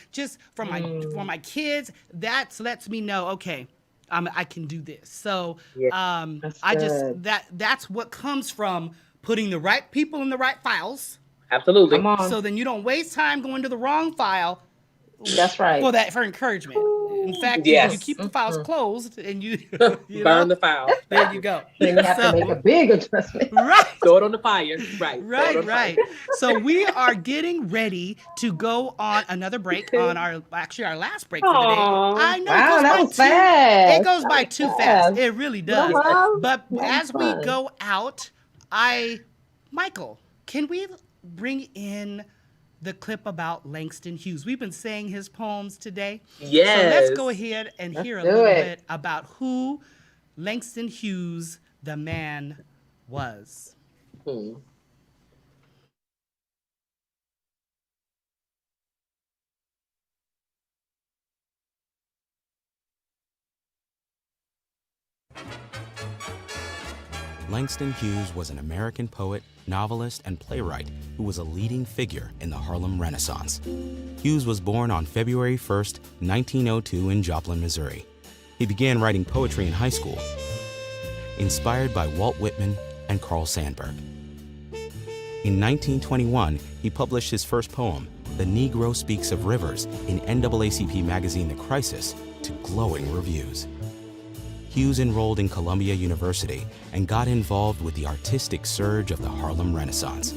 my kids, that lets me know, okay, I can do this. So that's what comes from putting the right people in the right files. Absolutely. Come on. So then you don't waste time going to the wrong file. That's right. For encouragement. In fact, you keep the files closed and you burn the file. There you go. Then you have to make a big adjustment. Right. Throw it on the fire. Right. Right. So we are getting ready to go on another break on our last break for the day. I know. Wow, that was fast. It goes by too fast. It really does. Uh-huh. But That's as we fun. go out, Michael, can we bring in the clip about Langston Hughes. We've been saying his poems today. Yes. So let's go ahead and hear a do little it. bit about who Langston Hughes, the man, was. Hmm. Langston Hughes was an American poet, novelist, and playwright who was a leading figure in the Harlem Renaissance. Hughes was born on February 1st, 1902 in Joplin, Missouri. He began writing poetry in high school, inspired by Walt Whitman and Carl Sandburg. In 1921, he published his first poem, The Negro Speaks of Rivers, in NAACP magazine The Crisis, to glowing reviews. Hughes enrolled in Columbia University and got involved with the artistic surge of the Harlem Renaissance.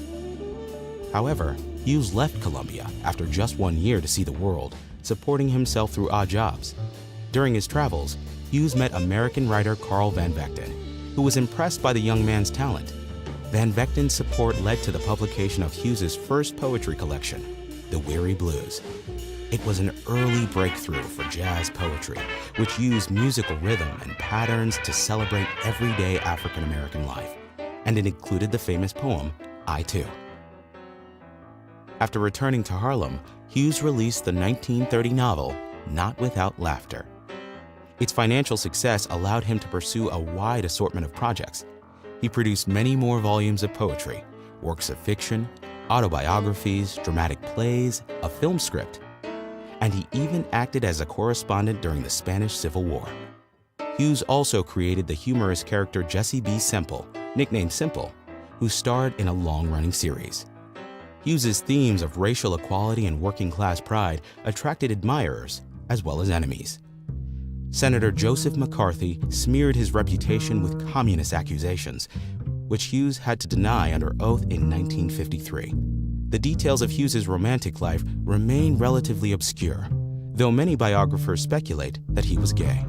However, Hughes left Columbia after just 1 year to see the world, supporting himself through odd jobs. During his travels, Hughes met American writer Carl Van Vechten, who was impressed by the young man's talent. Van Vechten's support led to the publication of Hughes's first poetry collection, The Weary Blues. It was an early breakthrough for jazz poetry, which used musical rhythm and patterns to celebrate everyday African American life, and it included the famous poem, I Too. After returning to Harlem, Hughes released the 1930 novel, Not Without Laughter. Its financial success allowed him to pursue a wide assortment of projects. He produced many more volumes of poetry, works of fiction, autobiographies, dramatic plays, a film script, and he even acted as a correspondent during the Spanish Civil War. Hughes also created the humorous character Jesse B. Semple, nicknamed Simple, who starred in a long-running series. Hughes's themes of racial equality and working-class pride attracted admirers as well as enemies. Senator Joseph McCarthy smeared his reputation with communist accusations, which Hughes had to deny under oath in 1953. The details of Hughes's romantic life remain relatively obscure, though many biographers speculate that he was gay.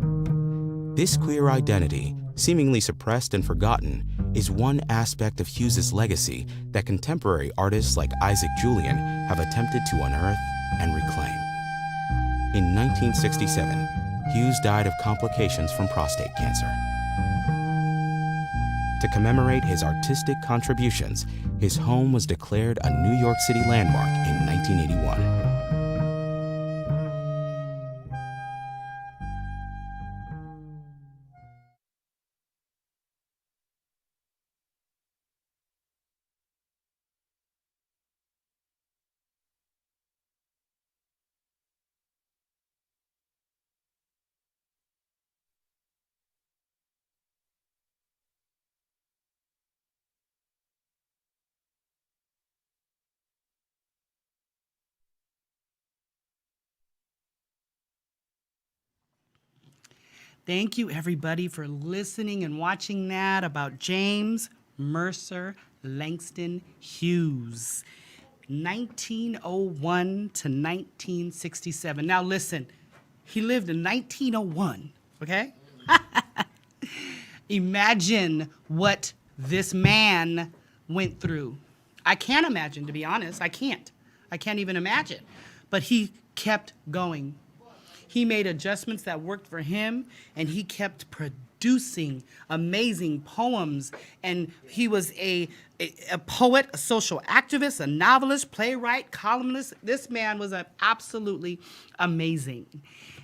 This queer identity, seemingly suppressed and forgotten, is one aspect of Hughes's legacy that contemporary artists like Isaac Julian have attempted to unearth and reclaim. In 1967, Hughes died of complications from prostate cancer. To commemorate his artistic contributions, his home was declared a New York City landmark in 1981. Thank you, everybody, for listening and watching that about James Mercer Langston Hughes, 1901 to 1967. Now, listen, he lived in 1901, okay? Imagine what this man went through. I can't imagine, to be honest. I can't even imagine. But he kept going. He made adjustments that worked for him, and he kept producing amazing poems. And he was a poet, a social activist, a novelist, playwright, columnist. This man was absolutely amazing.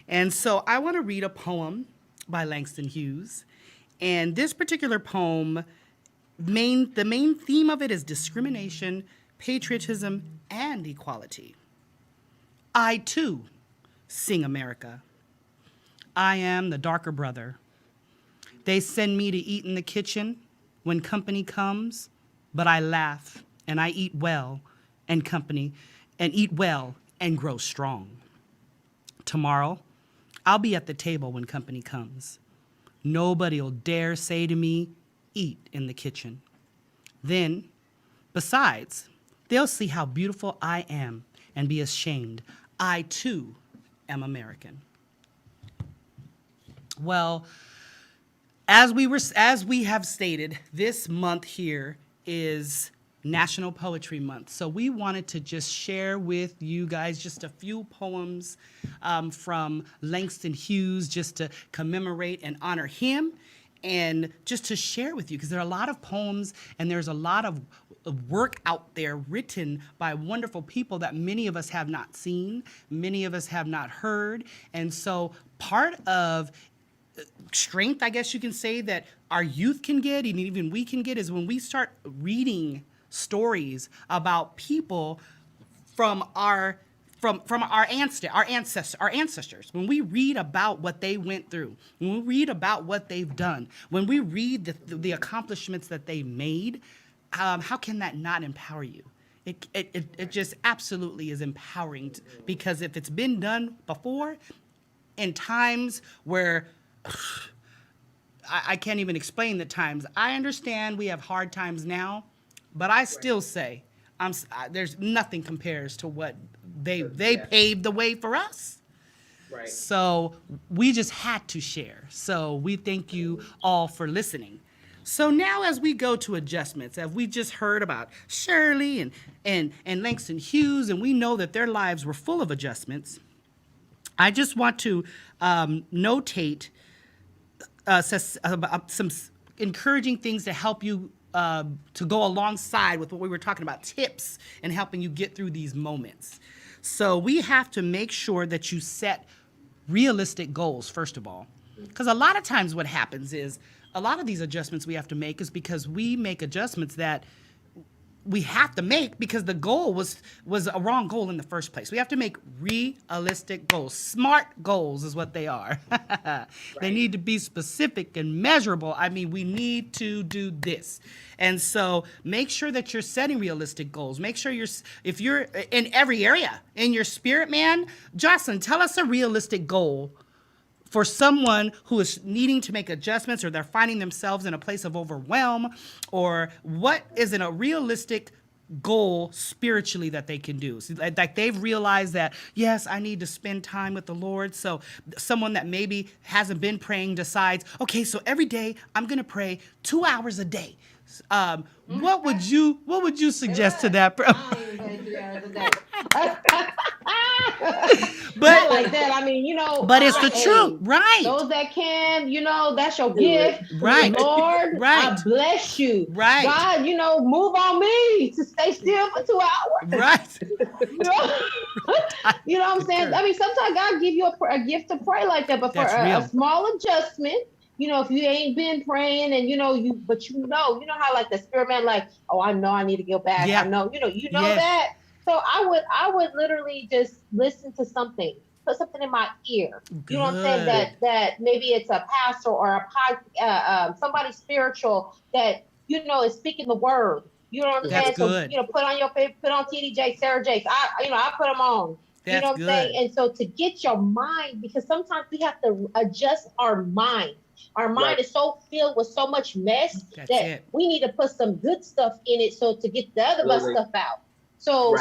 And so I want to read a poem by Langston Hughes. And this particular poem, the main theme of it is discrimination, patriotism, and equality. I, too, sing America. I am the darker brother. They send me to eat in the kitchen when company comes, but I laugh and I eat well and grow strong. Tomorrow, I'll be at the table when company comes. Nobody'll dare say to me, eat in the kitchen. Then, besides, they'll see how beautiful I am and be ashamed. I, too, am American. Well, as we have stated, this month here is National Poetry Month. So we wanted to just share with you guys just a few poems from Langston Hughes, just to commemorate and honor him, and just to share with you, because there are a lot of poems and there's a lot of work out there written by wonderful people that many of us have not seen, many of us have not heard. And so part of strength, I guess you can say, that our youth can get, and even we can get, is when we start reading stories about people from our ancestors. When we read about what they went through, when we read about what they've done, when we read the accomplishments that they made, how can that not empower you? It just absolutely is empowering, because if it's been done before, in times where I can't even explain the times. I understand we have hard times now, but I still say there's nothing compares to what they paved the way for us. Right. So we just had to share. So we thank you all for listening. So now, as we go to adjustments, as we just heard about Shirley and Langston Hughes, and we know that their lives were full of adjustments, I just want to notate some encouraging things to help you to go alongside with what we were talking about, tips and helping you get through these moments. So we have to make sure that you set realistic goals, first of all, because a lot of times what happens is a lot of these adjustments we have to make is because we make adjustments that we have to make because the goal was a wrong goal in the first place. We have to make realistic goals. Smart goals is what they are. They need to be specific and measurable. I mean, we need to do this. And so make sure that you're setting realistic goals. Make sure if you're in every area, in your spirit, man. Jocelyn, tell us a realistic goal for someone who is needing to make adjustments, or they're finding themselves in a place of overwhelm, or what isn't a realistic goal spiritually that they can do. So, like they've realized that, yes, I need to spend time with the Lord. So someone that maybe hasn't been praying decides, okay, so every day I'm going to pray 2 hours a day. What would you suggest to that? But like that, I mean, but it's the truth, right? Those that can, that's your gift, right? Lord, right? I bless you, right? God, move on me to stay still for 2 hours, right? You know what I'm saying? I mean, sometimes God give you a gift to pray like that, but for a small adjustment. If you ain't been praying and you know how like the spirit man, like, oh, I know I need to go back. Yeah. I know, yes. that. So I would literally just listen to something, put something in my ear. Good. You know what I'm saying? That maybe it's a pastor or somebody spiritual that, is speaking the word. You know what I'm saying? Good. So, put on TD Sarah Jakes. I put them on. That's you know what I'm saying? And so to get your mind, because sometimes we have to adjust our mind. Our mind is so filled with so much mess we need to put some good stuff in it. So to get the other stuff out. So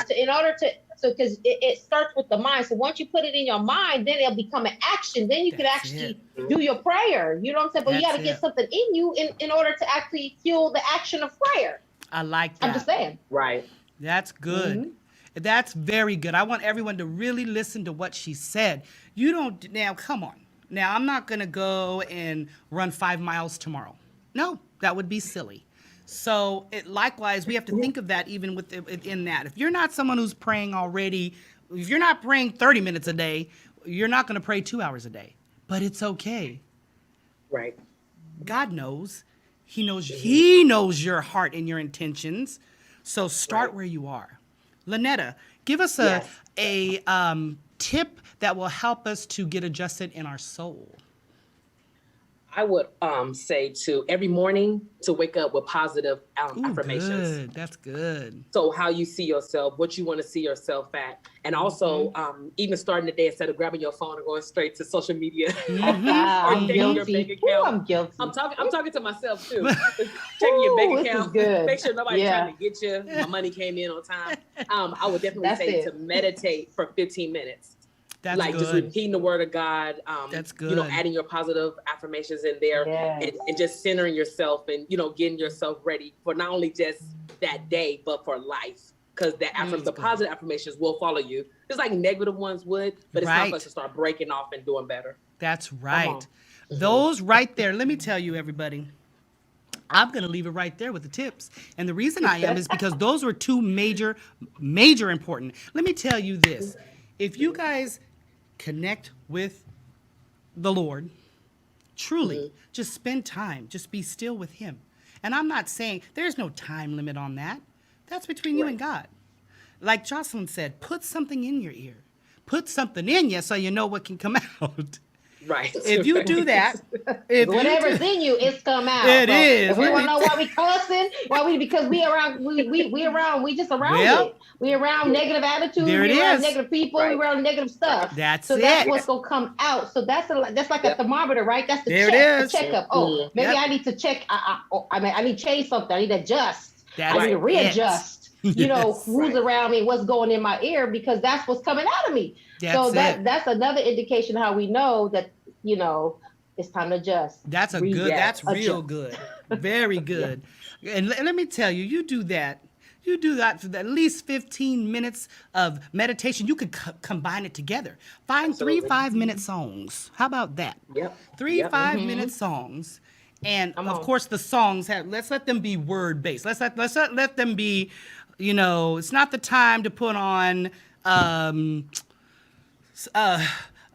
because it starts with the mind. So once you put it in your mind, then it'll become an action. Then you can actually do your prayer. You know what I'm saying? But you got to get something in you in order to actually fuel the action of prayer. I like that. I'm just saying. Right. That's good. Mm-hmm. That's very good. I want everyone to really listen to what she said. Now, come on. Now, I'm not going to go and run 5 miles tomorrow. No, that would be silly. So likewise, we have to think of that even within that. If you're not someone who's praying already, if you're not praying 30 minutes a day, you're not going to pray 2 hours a day. But it's okay. Right. God knows. He knows your heart and your intentions. So start where you are. Lynetta, give us a tip that will help us to get adjusted in our soul. I would say to every morning to wake up with positive affirmations. Good. That's good. So how you see yourself, what you want to see yourself at, and also even starting the day instead of grabbing your phone and going straight to social media or checking your bank account. Ooh, I'm guilty. I'm talking to myself too. Checking your bank account. Make sure nobody's trying to get you. My money came in on time. I would definitely say to meditate for 15 minutes. That's good. Just repeating the word of God. That's good. Adding your positive affirmations in there and just centering yourself and, getting yourself ready for not only just that day, but for life. Because the positive affirmations will follow you, just like negative ones would. But it's time for us to start breaking off and doing better. That's right. Those right there. Let me tell you, everybody. I'm going to leave it right there with the tips. And the reason I am is because those were two major important. Let me tell you this. If you guys connect with the Lord, truly, just spend time. Just be still with him. And I'm not saying there's no time limit on that. That's between you and God. Like Jocelyn said, put something in your ear. Put something in you so you know what can come out. Right. If you do that, whatever's in you, it's come out. It is. If we want to know why we cussing, because we just around it. We around negative attitudes. There it we around is. negative people. We around negative stuff. That's what's gonna come out. So that's like a thermometer, right? That's the there check, it is. the checkup. Oh, maybe I need to check. I need to change something. I need to adjust. That's I need to readjust. Yes. Who's around me, what's going in my ear, because that's what's coming out of me. That's another indication how we know that, it's time to adjust. That's real good. Very good. And let me tell you, you do that for at least 15 minutes of meditation. You could combine it together. Find 3 5-minute songs. How about that? Yep. 3 5-minute songs. And of course the songs let's let them be word based. Let's let them be, it's not the time to put on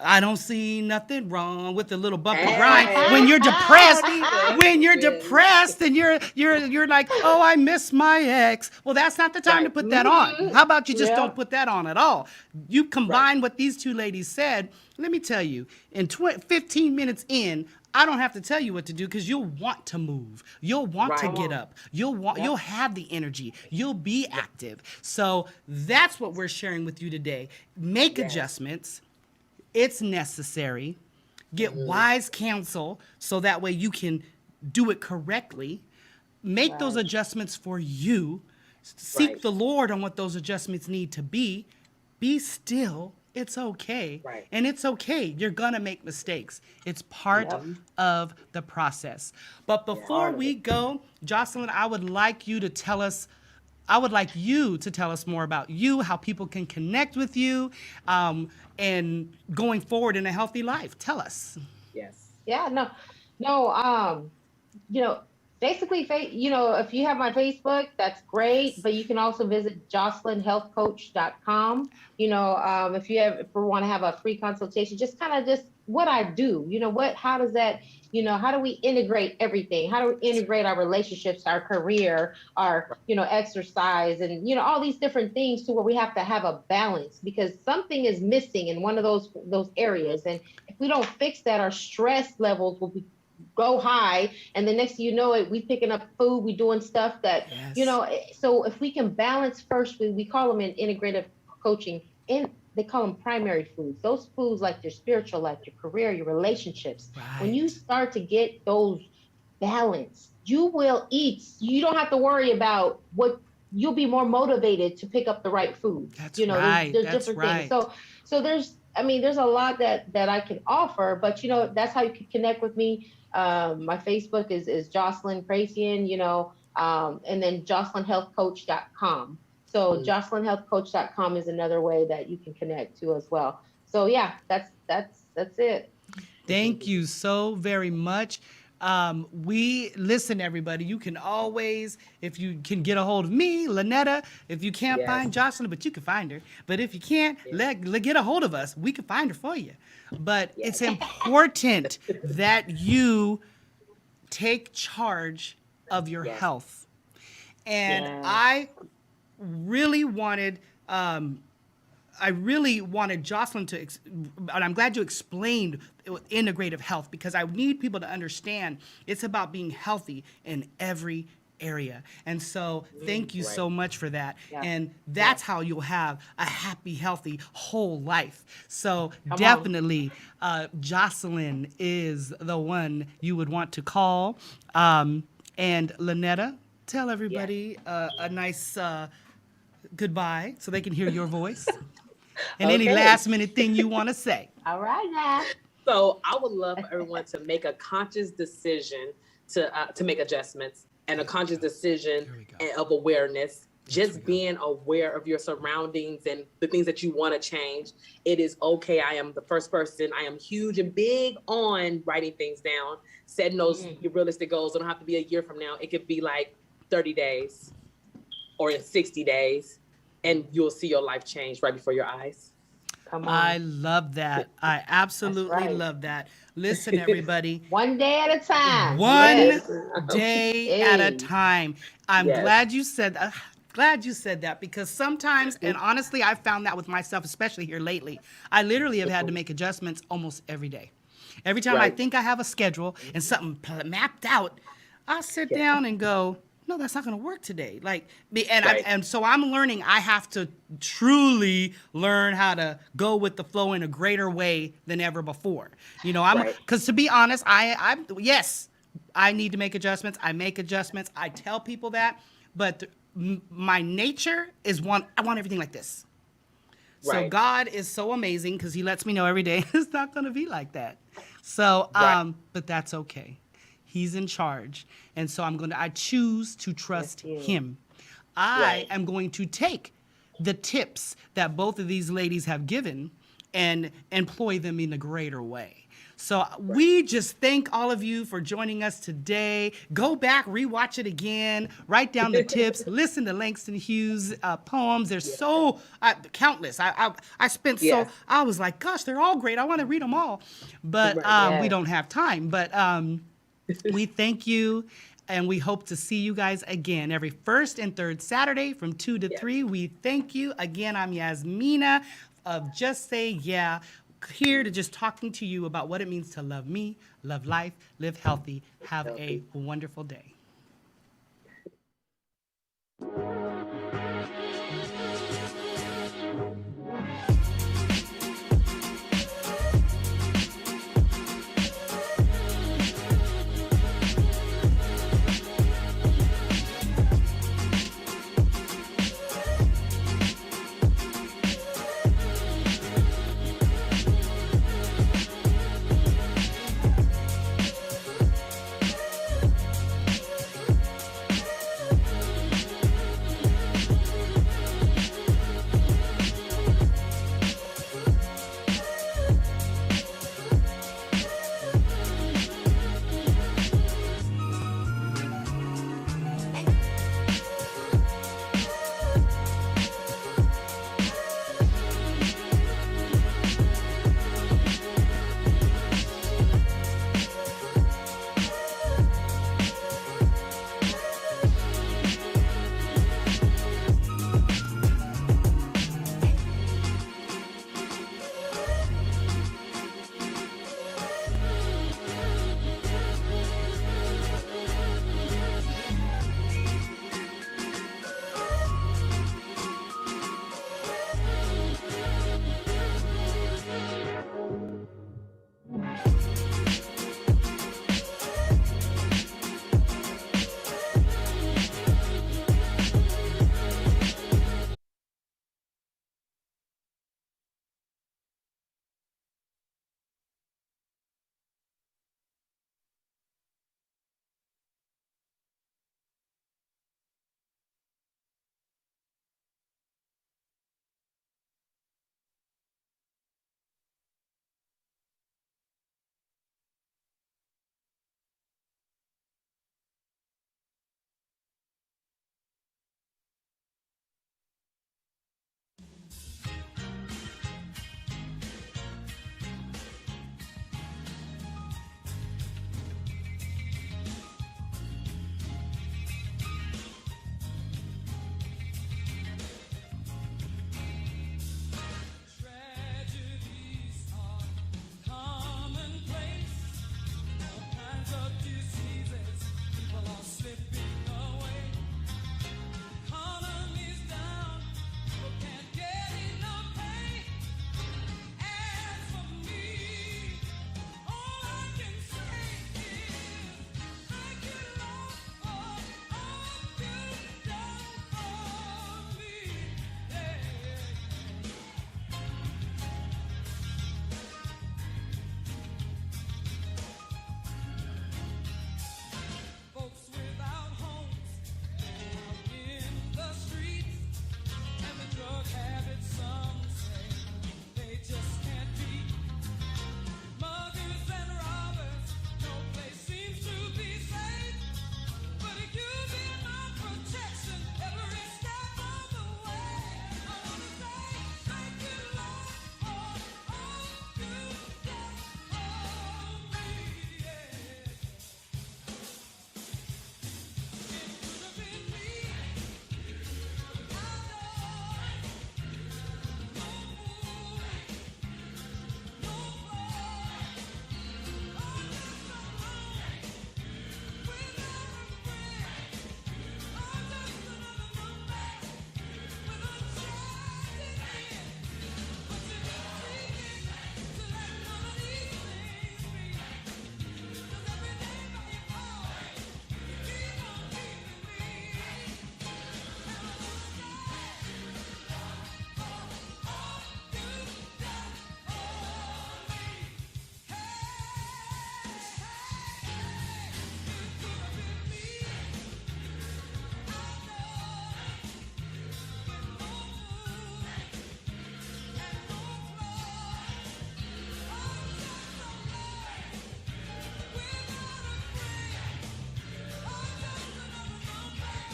I don't see nothing wrong with the little bump and grind. When you're depressed, and you're like, oh, I miss my ex. Well, that's not the time to put that on. How about you just don't put that on at all? You combine what these two ladies said. Let me tell you, in 15 minutes in, I don't have to tell you what to do because you'll want to move. You'll want to get up. You'll have the energy. You'll be active. So that's what we're sharing with you today. Make adjustments. It's necessary. Get wise counsel so that way you can do it correctly. Make those adjustments for you. Seek the Lord on what those adjustments need to be. Be still. It's okay. Right. And it's okay. You're going to make mistakes. It's part of the process. But before we go, Jocelyn, I would like you to tell us more about you, how people can connect with you, and going forward in a healthy life. Tell us. Yes. Yeah, basically, if you have my Facebook, that's great, but you can also visit JocelynHealthCoach.com. If you want to have a free consultation, just what I do, how does that, how do we integrate everything? How do we integrate our relationships, our career, our, exercise, and, all these different things to where we have to have a balance because something is missing in one of those areas. And if we don't fix that, our stress levels will go high. And the next thing you know it, we picking up food, we doing stuff that, so if we can balance first, we call them in integrative coaching, they call them primary foods. Those foods like your spiritual life, your career, your relationships. Right. When you start to get those balanced, you will eat. You don't have to worry about you'll be more motivated to pick up the right food. That's right. There's different things. So there's a lot that I can offer, but that's how you can connect with me. My Facebook is Jocelyn Cracian, and then JocelynHealthCoach.com. So JocelynHealthCoach.com is another way that you can connect to as well. So yeah, that's it. Thank you so very much. Listen, everybody, you can always, if you can get a hold of me, Lynetta, if you can't find Jocelyn, but you can find her. But if you can't, get a hold of us. We can find her for you. But it's important that you take charge of your health. And I really wanted Jocelyn to, and I'm glad you explained integrative health because I need people to understand it's about being healthy in every area. And so thank you so much for that. Yeah. And that's how you'll have a happy, healthy, whole life. So definitely Jocelyn is the one you would want to call. And Lynetta, tell everybody a nice goodbye so they can hear your voice. And any last minute thing you want to say. All right now. So I would love for everyone to make a conscious decision to make adjustments. and a conscious decision of awareness. Just being aware of your surroundings and the things that you want to change. It is okay. I am the first person. I am huge and big on writing things down, setting those realistic goals. It don't have to be a year from now. It could be like 30 days or in 60 days, and you'll see your life change right before your eyes. Come on. I love that. I absolutely love that. Listen, everybody. One day at a time. One Yes. day at a Hey. time. I'm Yes. glad you said that. Glad you said that, because sometimes, and honestly, I found that with myself, especially here lately, I literally have had to make adjustments almost every day. Every time I Right. think I have a schedule and something mapped out, I'll sit down and go, no, that's not going to work today. And so I'm learning. I have to truly learn how to go with the flow in a greater way than ever before. You know, because to be honest, yes, I need to make adjustments. I make adjustments. I tell people that, but my nature is I want everything like this. So Right. God is so amazing because he lets me know every day it's not going to be like that. So, but that's okay. He's in charge. And so I choose to trust him. I am going to take the tips that both of these ladies have given and employ them in a greater way. So we just thank all of you for joining us today. Go back, rewatch it again, write down the tips, listen to Langston Hughes' poems. There's so countless. I spent I was like, gosh, they're all great. I want to read them all, but we don't have time. But we thank you. And we hope to see you guys again every first and third Saturday from 2 to 3. We thank you. Again, I'm Yasmina of Just Say Yeah, here to just talking to you about what it means to love me, love life, live healthy. Have a wonderful day.